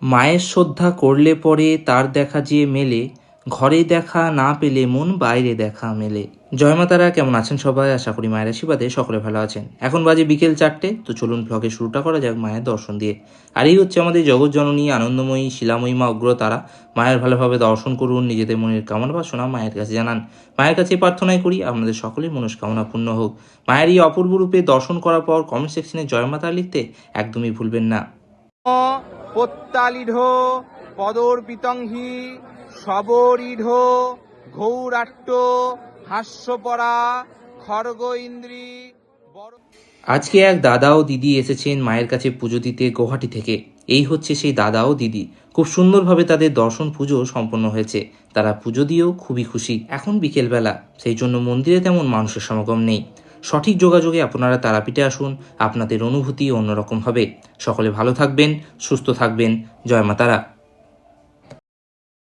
মায়ের শ্রদ্ধা করলে পরে তার দেখা যে মেলে, ঘরে দেখা না পেলে মন বাইরে দেখা মেলে। জয় মাতারা, কেমন আছেন সবাই? আশা করি মায়ের আশীর্বাদে সকলে ভালো আছেন। এখন বাজে বিকেল 4টে, তো চলুন ব্লগের শুরুটা করা যাক মায়ের দর্শন দিয়ে। আর এই হচ্ছে আমাদের জগৎ জননী, আনন্দময়ী, শিলাময়ী মা উগ্রতারা। মায়ের ভালোভাবে দর্শন করুন, নিজেদের মনের কামনা বাসনা মায়ের কাছে জানান। মায়ের কাছে প্রার্থনাই করি আপনাদের সকলের মনস্কামনা পূর্ণ হোক। মায়ের এই অপূর্ব রূপে দর্শন করার পর কমেন্ট সেকশনে জয় মাতা লিখতে একদমই ভুলবেন না। প্রত্যালিঢ পদর্পিতং হি শবরীঢ ঘৌরাট্ট হাস্যপরা খড়গ ইন্দ্রি। আজকে এক দাদা ও দিদি এসেছেন মায়ের কাছে পুজো দিতে গৌহাটি থেকে। এই হচ্ছে সেই দাদা ও দিদি। খুব সুন্দরভাবে তাদের দর্শন পুজো সম্পন্ন হয়েছে। তারা পুজো দিয়েও খুবই খুশি। এখন বিকেলবেলা, সেই জন্য মন্দিরে তেমন মানুষের সমাগম নেই। সঠিক যোগাযোগে আপনারা তারাপীঠে আসুন, আপনাদের অনুভূতি অন্যরকম হবে। সকলে ভালো থাকবেন, সুস্থ থাকবেন। জয় মা তারা।